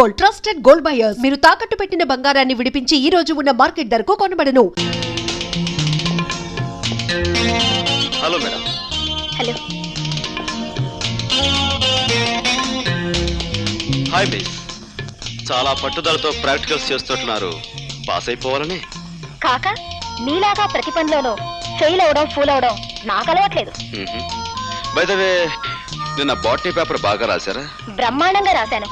Gold, trusted gold buyers. మీరు తాకట్టు పెట్టిన బంగారాన్ని విడిపించి ఈ రోజు ఉన్న మార్కెట్ ధరకు కొనబడను. Hello madam. Hello. Hi miss. చాలా పట్టుదలతో ప్రాక్టికల్స్ చేస్తున్నారు. పాస్ అయిపోవాలని. కాక నీలాగా ప్రతి పనిలోనూ ఫెయిల్ అవడం ఫూల్ అవడం నాకు అలవాట్లేదు. బై ద వే, నిన్న బాటనీ పేపర్ బాగా రాశారా? బ్రహ్మాండంగా రాశాను.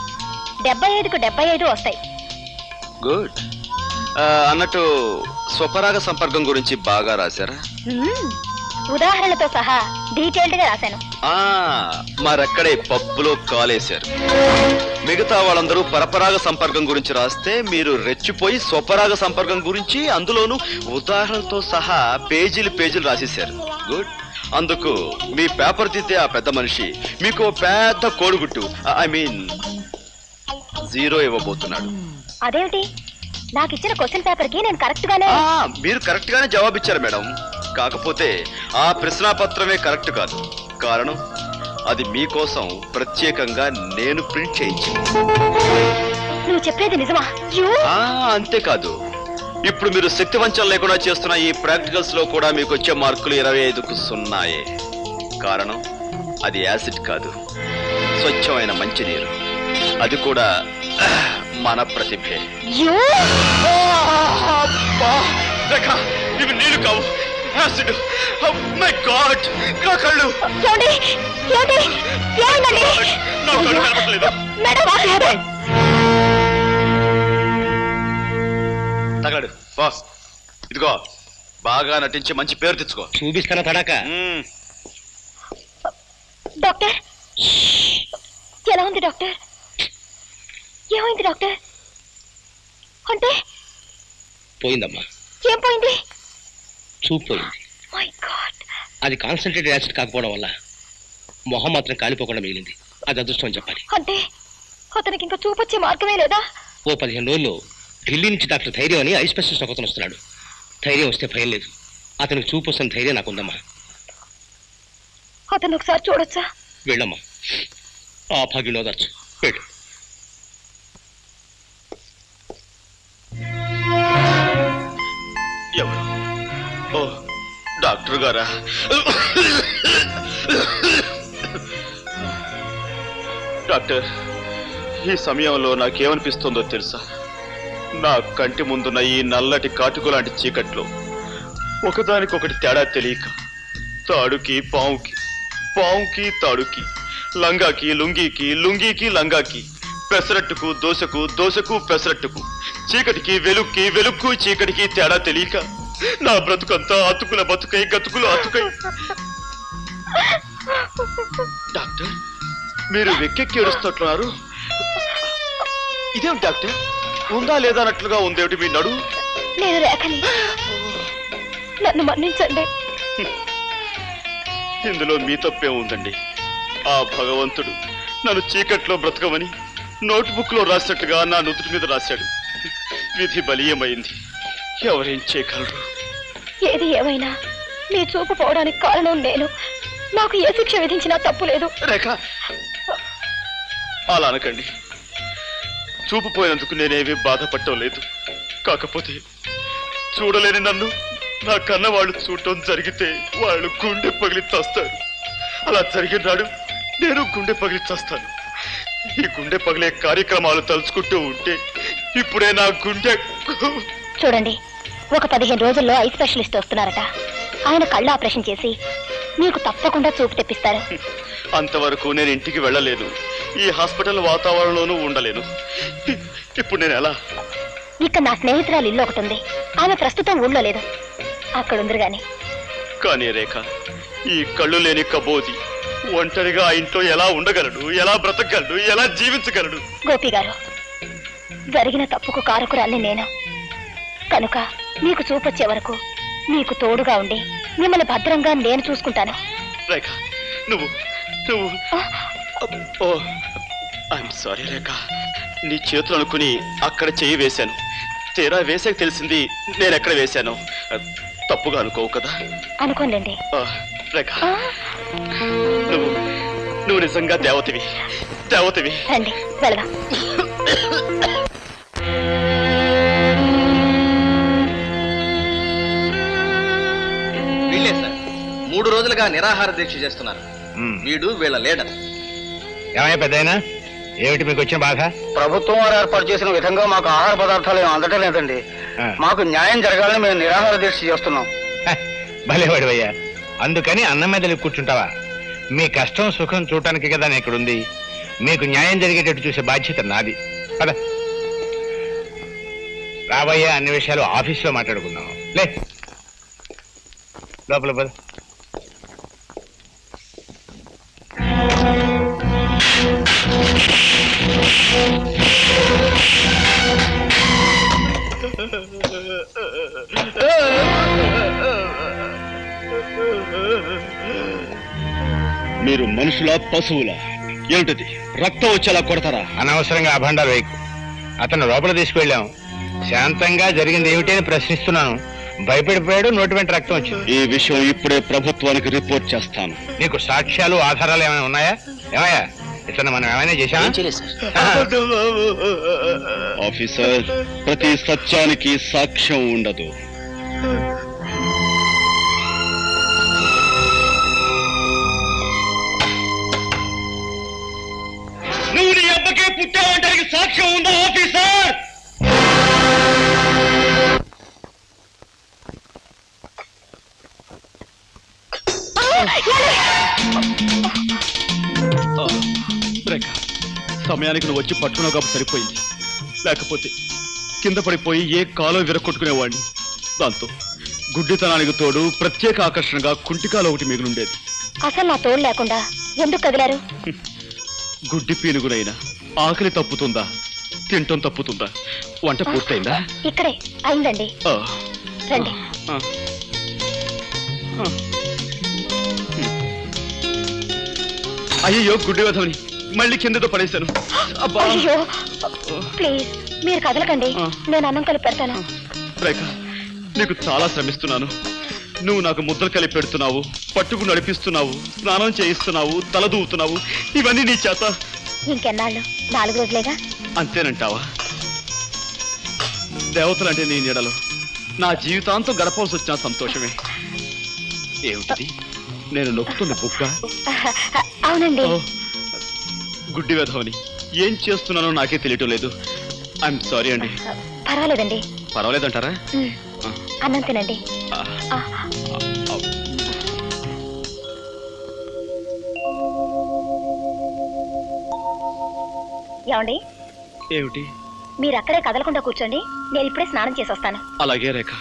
75కు 75 వస్తాయి. గుడ్. అన్నట్టు స్వపరాగ సంపర్కం గురించి బాగా రాశారా? ఉదాహరణతో సహా డీటెయిల్డ్ గా రాశాను. మరక్కడే పప్పులో కాలేశారు. మిగతా వాళ్ళందరూ పరపరాగ సంపర్కం గురించి రాస్తే మీరు రెచ్చిపోయి స్వపరాగ సంపర్కం గురించి అందులోనూ ఉదాహరణతో సహా పేజీలు రాసేశారు. గుడ్. అందుకు మీ పేపర్ తీస్తే ఆ పెద్ద మనిషి మీకు పెద్ద కోడిగుట్టు, ఐ మీన్ 0 ఇవ్వబోతున్నాడు. అదేమిటి? నాకు ఇచ్చిన క్వశ్చన్ పేపర్ కి నేను కరెక్ట్ గానే. మీరు కరెక్ట్ గానే జవాబిచ్చారు మేడం. కాకపోతే ఆ ప్రశ్నాపత్రమే కరెక్ట్ కాదు. కారణం అది మీకోసం ప్రత్యేకంగా నేను ప్రింట్ చేయించాను. నువ్వు చెప్పేది నిజమా? అంతేకాదు, ఇప్పుడు మీరు శక్తి వంచన లేకుండా చేస్తున్న ఈ ప్రాక్టికల్స్ లో కూడా మీకు వచ్చే మార్కులు 25కు 0. కారణం అది యాసిడ్ కాదు, స్వచ్ఛమైన మంచినీరు. అది కూడా మన ప్రతిభే. ఇవి నీళ్లు కావు, యాసిడ్. మై గాడ్, నా కళ్ళు తగలడు. బాస్, ఇదిగో బాగా నటించి మంచి పేరు తెచ్చుకో. చూపిస్తాను తడాక. డాక్టర్, ఎలా ఉంది డాక్టర్? ఏమైంది డాక్టర్? అంటే పోయిందమ్మా. ఏం పోయింది? చూపు పోయింది. My God. అది కాన్సన్ట్రేటెడ్ యాసిడ్ కాకపోవడం వల్ల మొహం మాత్రం కాలిపోకుండా మిగిలింది. అది అదృష్టం అని చెప్పాలి. అంటే అతనికి ఇంకా చూపు వచ్చే మార్గమే లేదా? ఓ 15 రోజుల్లో ఢిల్లీ నుంచి డాక్టర్ ధైర్యం అని ఐ స్పెషలిస్ట్ ఒకతను వస్తున్నాడు. ధైర్యం వస్తే భయం లేదు. అతనికి చూపు వస్తున్న ధైర్యం నాకుందమ్మా. అతను ఒకసారి చూడొచ్చా? వెళ్ళమ్మా, ఆ భాగ్యం ఓదార్చు. వెళ్ళు. ఎవరు? ఓ, డాక్టర్ గారా? డాక్టర్, ఈ సమయంలో నాకేమనిపిస్తుందో తెలుసా? నా కంటి ముందున్న ఈ నల్లటి కాటుకు లాంటి చీకట్లో ఒకదానికొకటి తేడా తెలియక తాడుకి పావుకి, పావుకి తాడుకి, లంగాకి లుంగీకి, లుంగీకి లంగాకి, పెసరట్టుకు దోశకు, దోశకు పెసరట్టుకు, చీకటికి వెలుక్కి, వెలుక్కు చీకటికి తేడా తెలియక నా బ్రతుకంతా అతుకుల బతుకై, గతుకులు అతుకై. డాక్టర్, మీరు వెక్కెక్కి ఏడుస్తున్నారు. ఇదేమిటి డాక్టర్? ఉందా లేదా అన్నట్లుగా ఉందేమిటి మీ నడు? నేను రేఖని, నన్ను మన్నించండి. ఇందులో మీ తప్పే ఉందండి. ఆ భగవంతుడు నన్ను చీకట్లో బ్రతకమని నోట్బుక్ లో రాసినట్టుగా నా నుదుటి మీద రాశాడు. విధి బలీయమైంది. ఎవరేం చేయగలరు? ఏది ఏమైనా నీ చూపు పోవడానికి కారణం నేను. నాకు ఏ శిక్ష విధించినా తప్పు లేదు. రేఖ, అలా అనకండి. చూపు పోయినందుకు నేనేమీ బాధపడటం లేదు. కాకపోతే చూడలేని నన్ను నా కన్న వాళ్ళు చూడటం జరిగితే వాళ్ళు గుండె పగిలి చస్తారు. అలా జరిగిన నాడు నేను గుండె పగిలి చస్తాను. ఈ గుండె పగిలే కార్యక్రమాలు తలుచుకుంటూ ఉంటే ఇప్పుడే నా గుండె. చూడండి, ఒక 15 రోజుల్లో ఐ స్పెషలిస్ట్ వస్తున్నారట. ఆయన కళ్ళు ఆపరేషన్ చేసి మీకు తప్పకుండా చూపు తెప్పిస్తారు. అంతవరకు నేను ఇంటికి వెళ్ళలేదు. ఈ హాస్పిటల్ వాతావరణంలోనూ ఉండలేను. ఇప్పుడు నేను ఎలా? ఇక్కడ నా స్నేహితురాలు ఇల్లు ఒకటి ఉంది. ఆమె ప్రస్తుతం ఊళ్ళో లేదు. అక్కడ ఉందరు గాని. కానీ రేఖ, ఈ కళ్ళు లేని కబోది ఒంటరిగా ఆ ఇంట్లో ఎలా ఉండగలడు? ఎలా బ్రతకగలడు? ఎలా జీవించగలడు? గోపి గారు, జరిగిన తప్పుకు కారకురాల్ని నేను. కనుక మీకు చూపొచ్చే వరకు మీకు తోడుగా ఉండి మిమ్మల్ని భద్రంగా నేను చూసుకుంటాను. రేఖ, నువ్వు ఓ, ఐఎమ్ సారీ రేఖ. నీ చేతులు అనుకుని అక్కడ చెయ్యి వేశాను. తీరా వేసాక తెలిసింది నేను ఎక్కడ వేశాను. తప్పుగా అనుకోవు కదా? అనుకోండి. రేఖ, నువ్వు నిజంగా దేవతవి. రండి వెళదాం. రోజులుగా నిరాహార దీక్ష చేస్తున్నారు. వీడు వీళ్ళ లీడర్. ఏమయ్యా పెద్దయినా, ఏమిటి మీకు వచ్చిన బాధ? ప్రభుత్వం వారు ఏర్పాటు చేసిన విధంగా మాకు ఆహార పదార్థాలు ఏమి అందటం లేదండి. మాకు న్యాయం జరగాలని మేము నిరాహార దీక్ష చేస్తున్నాం. భలేవాడివయ్యా, అందుకని అన్నం మీద కూర్చుంటావా? మీ కష్టం సుఖం చూడటానికి కదా నేను ఇక్కడుంది. మీకు న్యాయం జరిగేటట్టు చూసే బాధ్యత నాది. పద రాబోయే అన్ని విషయాలు ఆఫీస్లో మాట్లాడుకుందాం. లే లోపల పద. మీరు మనుషుల పశువుల? ఏమిటది? రక్తం వచ్చేలా కొడతారా? అనవసరంగా అభండాలు వేయకు. అతను లోపల తీసుకువెళ్ళాం. శాంతంగా జరిగింది ఏమిటి అని ప్రశ్నిస్తున్నాను. భయపడిపోయాడు, నోటి వెంట రక్తం వచ్చింది. ఈ విషయం ఇప్పుడే ప్రభుత్వానికి రిపోర్ట్ చేస్తాను. నీకు సాక్ష్యాలు ఆధారాలు ఏమైనా ఉన్నాయా? ఏమయ్యా, ఇతను మనం ఏమైనా చేశామా? ఆఫీసర్, ప్రతి సత్యానికి సాక్ష్యం ఉండదు. నువ్వు నీ అబ్బకే పుట్టావంటానికి సాక్ష్యం ఉందా ఆఫీసర్? సమయానికి నువ్వు వచ్చి పట్టుకున్నావు కాబట్టి సరిపోయింది. లేకపోతే కింద పడిపోయి ఏ కాలో విరక్కొట్టుకునేవాడిని. దాంతో గుడ్డితనానికి తోడు ప్రత్యేక ఆకర్షణగా కుంటికాలు ఒకటి మిగులుండేది. అసలు నా తోడు లేకుండా ఎందుకు కదిలారు? గుడ్డి పీనుగునైనా ఆకలి తప్పుతుందా, తింటం తప్పుతుందా? వంట పూర్తయిందా? ఇక్కడే అయిందండి. రండి. అయ్యో, గుడ్డి వధవని మళ్ళీ కిందతో పడేశాను. అయ్యో ప్లీజ్ మీరు కదలకండి, నేను అన్నం కలిపి పెడతాను. రేఖ, నీకు చాలా శ్రమిస్తున్నాను. నువ్వు నాకు ముద్దలు కలిపి పెడుతున్నావు, పట్టుకు నడిపిస్తున్నావు, స్నానం చేయిస్తున్నావు, తల దూవుతున్నావు. ఇవన్నీ నీ చేత. ఇంకెన్నాళ్ళు? 4 రోజులేగా. అంతేనంటావా? దేవతలంటే నీ నీడలో నా జీవితాంతం గడపవలసి వచ్చిన సంతోషమే. ఏమిటిది? నేను నొక్కుతున్న బుగ్గ? అవునండి. గుడ్డి వేధవని ఏం చేస్తున్నానో నాకే తెలియటం లేదు. ఐఎమ్ సారీ అండి. పర్వాలేదండి. పర్వాలేదంటారా? అన్నం తినండి. ఏమండి? ఏమిటి? మీరు అక్కడే కదలకుండా కూర్చోండి, నేను ఇప్పుడే స్నానం చేసి వస్తాను. అలాగే రేఖ.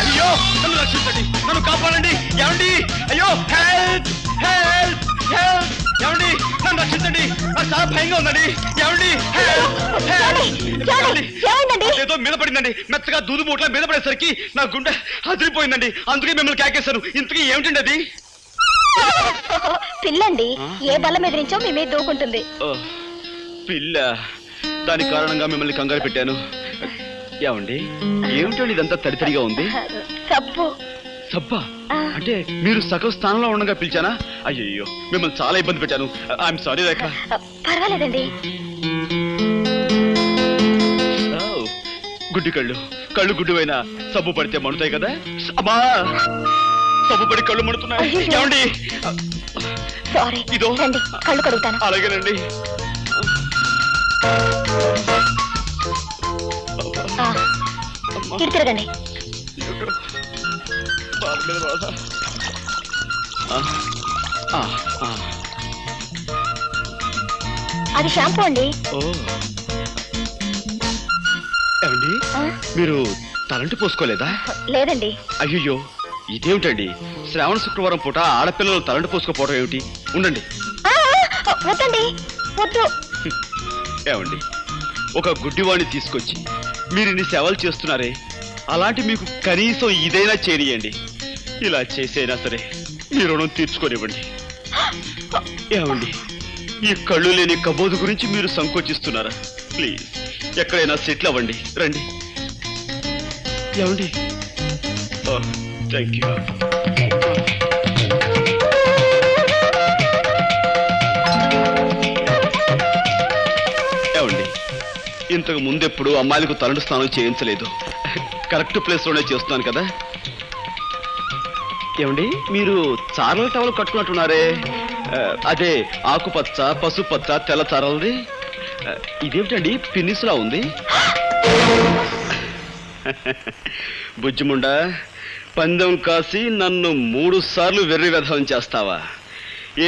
అయ్యో, నన్ను రక్షించండి, నన్ను కాపాడండి. ఏమండి? అయ్యో, హెల్ప్ హెల్ప్ హెల్ప్! ఏమండి, నన్ను రక్షించండి, నాకు చాలా భయంగా ఉందండి. ఏమండి? ఏదో మీద పడిందండి, మెత్తగా దూదు మూట్ల మీద పడేసరికి నా గుండె అదిరిపోయిందండి. అందుకే మిమ్మల్ని కేకేశాను. ఇంతకీ ఏమిటండి అది? పిల్లండి, ఏ బల్ల మీద నుంచో మీ మీద దూకుంటుంది. పిల్ల? దాని కారణంగా మిమ్మల్ని కంగారు పెట్టాను. ఏమండి, ఏమిటండి ఇదంతా తడితడిగా ఉంది? సబ్బు. సబ్బా? అంటే మీరు సగం స్థానంలో ఉండగా పిలిచానా? అయ్యో, మిమ్మల్ని చాలా ఇబ్బంది పెట్టాను. ఐఎమ్ సారీ రేఖ. పర్వాలేదండి. గుడ్డి కళ్ళు గుడ్డువైనా సబ్బు పడితే మండుతాయి కదా. అమ్మా, సబ్బు పడి కళ్ళు మండుతున్నాయి. ఏమండి? సారీ. ఇదో కళ్ళు కడుగుతాను. అలాగేనండి. ఇటు తిరగండి. అది షాంపూ అండి. ఏమండి, మీరు తలంటి పోసుకోలేదా? లేదండి. అయ్యో, ఇదేమిటండి? శ్రావణ శుక్రవారం పూట ఆడపిల్లలు తలంటి పోసుకోపోవడం ఏమిటి? ఉండండి. వద్దండి, వద్దు. ఏమండి, ఒక గుడ్డివాణ్ణి తీసుకొచ్చి మీరు ఇన్ని సేవలు చేస్తున్నారే, అలాంటి మీకు కనీసం ఇదైనా చేరియండి. ఇలా చేసైనా సరే మీ రుణం తీర్చుకోనివ్వండి. ఏమండి, ఈ కళ్ళు లేని కబోదు గురించి మీరు సంకోచిస్తున్నారా? ప్లీజ్, ఎక్కడైనా సెటిల్ అవ్వండి. రండి. ఏమండి, థ్యాంక్ యూ. ఏమండి, ఇంతకు ముందెప్పుడు అమ్మాయిలకు తలంటు స్నానం చేయించలేదు. కరెక్ట్ ప్లేస్లోనే చేస్తున్నాను కదా. ఏమండి, మీరు చారల టవల్ కట్టుకున్నట్టున్నారే, అదే ఆకుపచ్చ, పసుపచ్చ, తెల్ల చారలది. ఇదేమిటండి పిన్నిస్లా ఉంది? బుజ్జిముండా, పందెం కాసి నన్ను 3 సార్లు వెర్రి వెధవం చేస్తావా?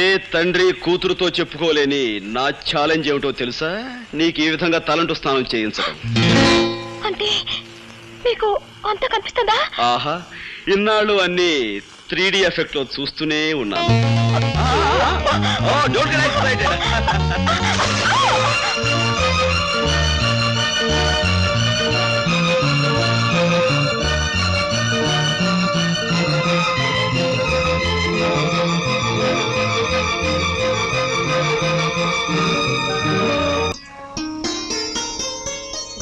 ఏ తండ్రి కూతురుతో చెప్పుకోలేని నా ఛాలెంజ్ ఏమిటో తెలుసా? నీకు ఈ విధంగా తలంటు స్నానం చేయించడం. అంటే మీకు అంత కనిపిస్తుందా? ఆహా, ఇన్నాళ్ళు అన్ని 3D ఎఫెక్ట్ లో చూస్తూనే ఉన్నాను.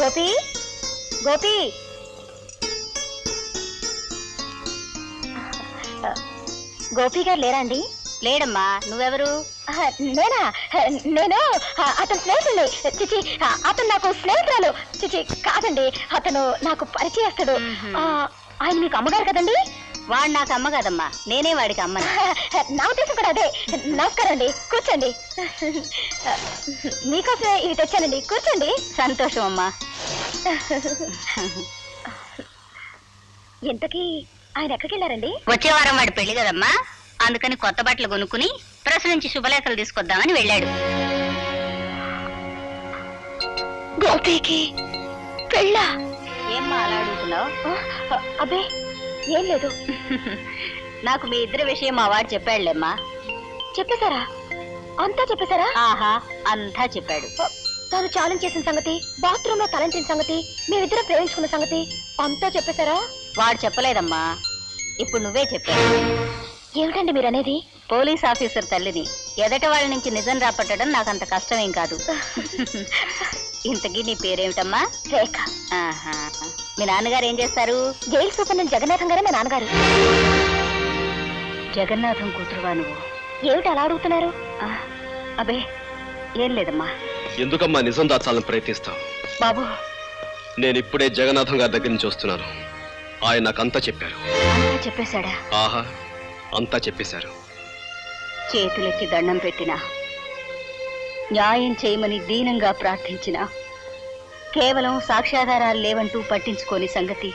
గోపి, గోపి, గోపి గారు లేరా అండి? లేడమ్మా. నువ్వెవరు? నేనా? నేను అతని స్నేహితుడిని. చిచి, అతను నాకు స్నేహితురాలు. చిచి కాదండి, అతను నాకు పరిచయస్తుడు. ఆయన మీకు అమ్మగారు కదండి? వాడు నాకు అమ్మ కదమ్మా, నేనే వాడికి అమ్మ. నా ఉద్దేశం కూడా అదే. నమస్కారం అండి, కూర్చోండి. మీకోసమే ఇవి తెచ్చానండి, కూర్చోండి. సంతోషం అమ్మా. ఇంతకీ ఆయన ఎక్కడికి వెళ్ళారండి? వచ్చే వారం వాడి పెళ్లి కదమ్మా, అందుకని కొత్త బట్టలు కొనుక్కుని ప్రెస్ నుంచి శుభలేఖలు తీసుకొద్దామని వెళ్ళాడు. గోపికి పెళ్ళా? ఏమ్మా అలా అడుగుతున్నావు? అబ్బే ఏం లేదు. నాకు మీ ఇద్దరి విషయం మా వాడు చెప్పాడులేమ్మా. చెప్పేశారా? అంతా చెప్పేశారా? ఆహా, అంతా చెప్పాడు. తాను ఛాలెంజ్ చేసిన సంగతి, బాత్రూమ్ లో తలంచిన సంగతి, మేమిద్దరం ప్రేమించుకున్న సంగతి అంతా చెప్పేశారా? వాడు చెప్పలేదమ్మా, ఇప్పుడు నువ్వే చెప్పావు. ఏమిటండి మీరు అనేది? పోలీస్ ఆఫీసర్ తల్లిని ఎదట వాళ్ళ నుంచి నిజం రాపట్టడం నాకంత కష్టమేం కాదు. ఇంతకీ నీ పేరేమిటమ్మా? రేఖ. ఆహా, మీ నాన్నగారు ఏం చేస్తారు? జైలు సూపరింటెండెంట్ జగన్నాథం గారే మా నాన్నగారు. జగన్నాథం కూతురువా నువ్వు? ఏమిటి అలా అడుగుతున్నారు? అబే ఏం లేదమ్మా. ఎందుకమ్మా నిజం దాచాలని ప్రయత్నిస్తావు? బాబు, నేను ఇప్పుడే జగన్నాథం గారి దగ్గర నుంచి వస్తున్నాను. ఆయన నాకంతా చెప్పారు. అంతా చెప్పేశాడా? ఆహా, అంతా చెప్పేశారు. చేతులెత్తి దండం పెట్టినా, న్యాయం చేయమని దీనంగా ప్రార్థించినా కేవలం సాక్ష్యాధారాలు లేవంటూ పట్టించుకోని సంగతి,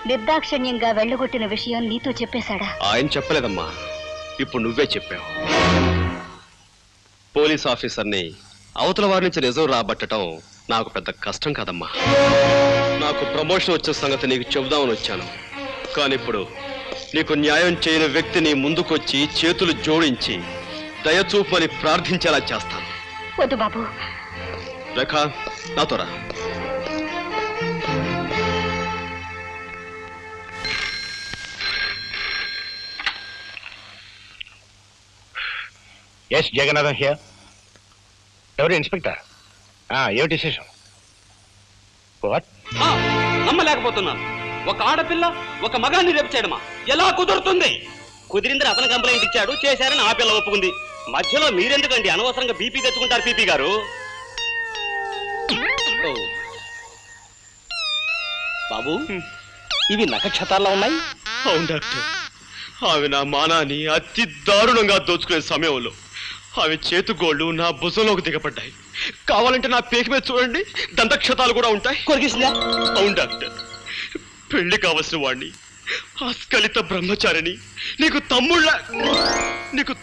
నిర్దాక్షిణ్యంగా వెళ్ళగొట్టిన విషయం నీతో చెప్పేశాడా? ఆయన చెప్పలేదమ్మా, ఇప్పుడు నువ్వే చెప్పావు. పోలీస్ ఆఫీసర్ని అవతల వారి నుంచి నిజం రాబట్టడం నాకు పెద్ద కష్టం కాదమ్మా. నాకు ప్రమోషన్ వచ్చే సంగతి నీకు చెబుదామని వచ్చాను. కానీ ఇప్పుడు నీకు న్యాయం చేయని వ్యక్తిని ముందుకొచ్చి చేతులు జోడించి దయచూపని ప్రార్థించేలా చేస్తాను. వద్దు బాబు. రేఖ, నాతో రా. S Jagannatham here. ఎవరు ఇన్స్పెక్టర్? ఏమిటి విశేషం? వాట్? నమ్మలేకపోతున్నాను. ఒక ఆడపిల్ల ఒక మగాన్ని రేపు చేయడమా? ఎలా కుదురుతుంది? కుదిరిందని అతను కంప్లైంట్ ఇచ్చాడు, చేశారని ఆ పిల్ల ఒప్పుకుంది. మధ్యలో మీరెందుకండి అనవసరంగా బీపీ తెచ్చుకుంటారు? పీపీ గారు, బాబు, ఇవి నక్షత్రాల్లో ఉన్నాయి. అవును డాక్టర్, అవి నా మానాన్ని అతి దారుణంగా దోచుకునే సమయంలో అవి చేతుగోళ్లు నా భుజంలోకి దిగబడ్డాయి. కావాలంటే నా పేక మీద చూడండి, దంతక్షతాలు కూడా ఉంటాయి. కొరికిసిందా? అవును డాక్టర్, పెళ్లి కావలసిన వాడిని, ఆస్కలిత బ్రహ్మచారిని, నీకు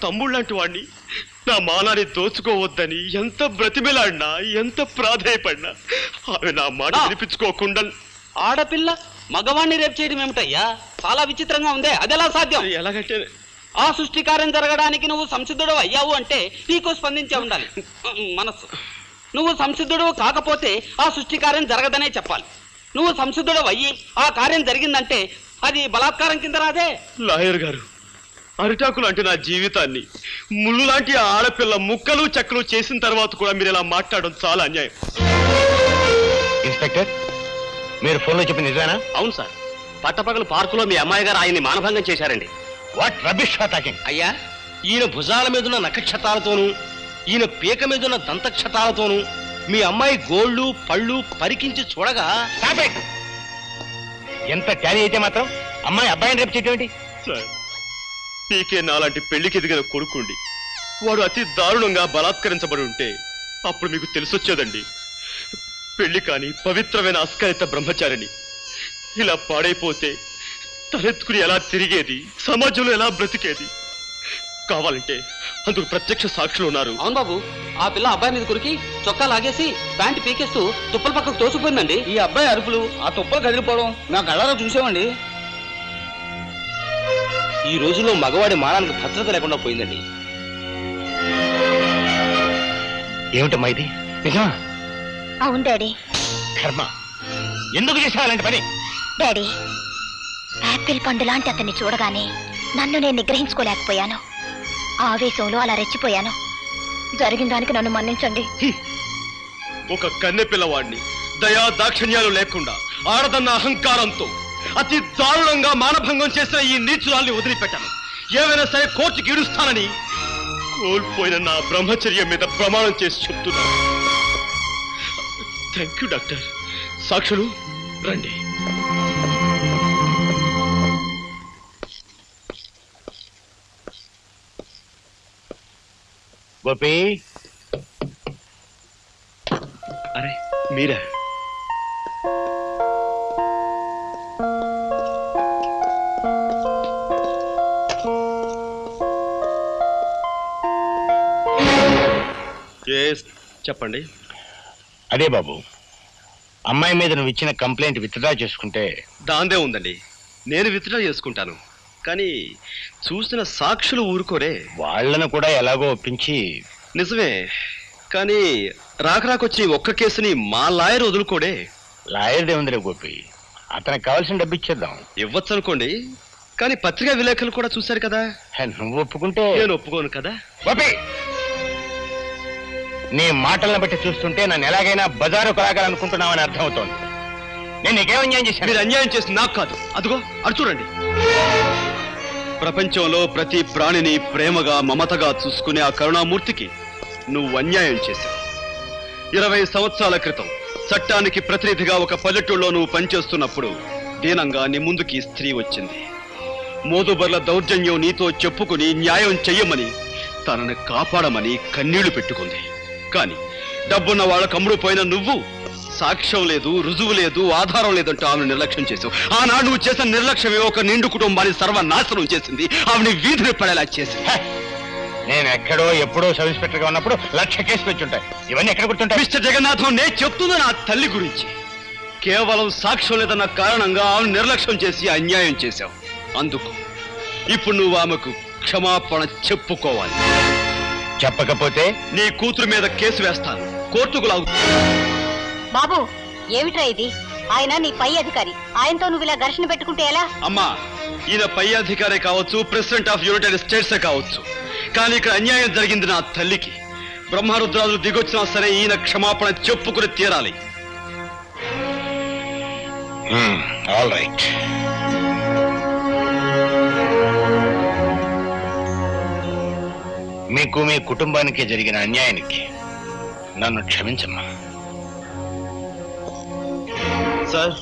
తమ్ముళ్ళంటి వాడిని నా మానాన్ని దోచుకోవద్దని ఎంత బ్రతిమిలాడినా, ఎంత ప్రాధేయపడినా అవి నా మాట వినిపించుకోకుండా. ఆడపిల్ల మగవాణ్ణి రేపు చేయడం ఏమిటయ్యా? చాలా విచిత్రంగా ఉందే. అదెలా సాధ్యం? ఎలాగంటే ఆ సృష్టి కార్యం జరగడానికి నువ్వు సంసిద్ధుడు అయ్యావు అంటే నీకు స్పందించే ఉండాలి మనస్సు. నువ్వు సంసిద్ధుడు కాకపోతే ఆ సృష్టి కార్యం జరగదనే చెప్పాలి. నువ్వు సంసిద్ధుడు అయ్యి ఆ కార్యం జరిగిందంటే అది బలాత్కారం కింద రాదే. లాయర్ గారు, అరిటాకులు అంటే నా జీవితాన్ని ముళ్ళు లాంటి ఆడపిల్ల ముక్కలు చెక్కలు చేసిన తర్వాత కూడా మీరు ఇలా మాట్లాడడం చాలా అన్యాయం. ఇన్స్పెక్టర్, మీరు ఫోన్లో చెప్పిన నిజానా? అవును సార్. పట్టపగలు పార్కులో మీ అమ్మాయి గారు ఆయన్ని మానభంగం చేశారండి. What rubbish talking? అయ్యా, ఈయన భుజాల మీదున్న నక్షతాలతోనూ ఈయన పీక మీదున్న దంతక్షతాలతోనూ మీ అమ్మాయి గోళ్ళు పళ్ళు పరికించి చూడగా ఎంత ట్యాలీ అయితే మాత్రం అమ్మాయి అబ్బాయిని రేపు చేయటమేంటి? సార్, పీకే నాలాంటి పెళ్లికి ఎదిగిన కొడుకుండి వాడు అతి దారుణంగా బలాత్కరించబడి ఉంటే అప్పుడు మీకు తెలిసొచ్చేదండి. పెళ్లి కాని పవిత్రమైన అస్కరిత బ్రహ్మచారిని ఇలా పాడైపోతే తలెత్తుకుని ఎలా తిరిగేది, సమాజంలో ఎలా బ్రతికేది? కావాలంటే అందుకు ప్రత్యక్ష సాక్షులు ఉన్నారు. అవును బాబు, ఆ పిల్ల అబ్బాయి మీద కురికి చొక్కా లాగేసి ప్యాంటు పీకేస్తూ తుప్పల పక్కకు తోసుకుపోయిందండి. ఈ అబ్బాయి అరుపులు, ఆ తుప్పలు కదిలిపోవడం నా కళ్ళారా చూసామండి. ఈ రోజుల్లో మగవాడి మానానికి భద్రత లేకుండా పోయిందండి. ఏమిటమ్మా ఇది? నిజమా? అవును డాడీ. కర్మ, ఎందుకు చేసావు అలాంటి పని? డాడీ, యాపిల్ పండు లాంటి అతన్ని చూడగానే నన్ను నేను నిగ్రహించుకోలేకపోయాను. ఆవేశంలో అలా రెచ్చిపోయాను. జరిగిన దానికి నన్ను మన్నించండి. ఒక కన్నె పిల్లవాడిని దయా దాక్షిణ్యాలు లేకుండా ఆడదన్న అహంకారంతో అతి దారుణంగా మానభంగం చేసిన ఈ నీచురాల్ని వదిలిపెట్టాను. ఏమైనా సరే కోర్టుకి ఈడుస్తానని కోల్పోయిన నా బ్రహ్మచర్యం మీద ప్రమాణం చేసి చెప్తున్నాను. Thank you doctor. సాక్షులు రండి. గోపి, అరే మీరా? చెప్పండి. అదే బాబు, అమ్మాయి మీద నువ్వు ఇచ్చిన కంప్లైంట్ విత్డ్రా చేసుకుంటే. దాందే ఉందండి, నేను విత్డ్రా చేసుకుంటాను. కానీ చూసిన సాక్షులు ఊరుకోరే. వాళ్ళను కూడా ఎలాగో ఒప్పించి. నిజమే, కానీ రాకరాకొచ్చి ఒక్క కేసుని మా లాయర్ వదులుకోడే. లాయర్ ఏముందిలే గోపి, అతనికి కావాల్సిన డబ్బు ఇచ్చేద్దాం. ఇవ్వచ్చు అనుకోండి, కానీ పత్రికా విలేకరులు కూడా చూశారు కదా. నువ్వు ఒప్పుకుంటే నేను ఒప్పుకోను కదా. గోపి, నీ మాటలను బట్టి చూస్తుంటే నన్ను ఎలాగైనా బజారు కొలాగాలనుకుంటున్నావని అర్థమవుతోంది. నేను నీకేం అన్యాయం చేశాను? మీరు అన్యాయం చేసి నాకు కాదు, అదిగో అటు చూడండి. ప్రపంచంలో ప్రతి ప్రాణిని ప్రేమగా మమతగా చూసుకునే ఆ కరుణామూర్తికి నువ్వు అన్యాయం చేశావు. 20 సంవత్సరాల క్రితం చట్టానికి ప్రతినిధిగా ఒక పల్లెటూళ్ళలో నువ్వు పనిచేస్తున్నప్పుడు దీనంగా నీ ముందుకి స్త్రీ వచ్చింది. మోదుబర్ల దౌర్జన్యం నీతో చెప్పుకుని న్యాయం చెయ్యమని, తనని కాపాడమని కన్నీళ్లు పెట్టుకుంది. కానీ డబ్బున్న వాళ్ళ కమ్ముడు పోయిన నువ్వు సాక్ష్యం లేదు, రుజువు లేదు, ఆధారం లేదంటూ ఆమెను నిర్లక్ష్యం చేసావు. ఆనాడు నువ్వు చేసిన నిర్లక్ష్యమే ఒక నిండు కుటుంబాన్ని సర్వనాశనం చేసింది, ఆమెని వీధిని పడేలా చేసింది. నేను ఎక్కడో ఎప్పుడో సబ్ ఇన్స్పెక్టర్ గా ఉన్నప్పుడు 1,00,000 కేసులు వచ్చుంటాయి. ఇవన్నీ ఎక్కడ గుర్తుంటాయి? మిస్టర్ జగన్నాథం, నేను చెప్తున్నా నా తల్లి గురించి. కేవలం సాక్ష్యం లేదన్న కారణంగా ఆమెను నిర్లక్ష్యం చేసి అన్యాయం చేశావు. అందుకు ఇప్పుడు నువ్వు ఆమెకు క్షమాపణ చెప్పుకోవాలి. చెప్పకపోతే నీ కూతురు మీద కేసు వేస్తాను, కోర్టుకు లాగు. బాబు, ఏమిట్రా ఇది? ఆయన నీ పై అధికారి, ఆయనతో నువ్వు ఇలా ఘర్షణ పెట్టుకుంటే ఎలా? అమ్మా, ఈయన పై అధికారే కావచ్చు, ప్రెసిడెంట్ ఆఫ్ యునైటెడ్ స్టేట్సే కావచ్చు, కానీ ఇక్కడ అన్యాయం జరిగింది నా తల్లికి. బ్రహ్మరుద్రాలు దిగొచ్చినా సరే ఈయన క్షమాపణ చెప్పుకుని తీరాలి. All right. మీకు మీ కుటుంబానికి జరిగిన అన్యాయానికి నన్ను క్షమించమ్మా. సార్,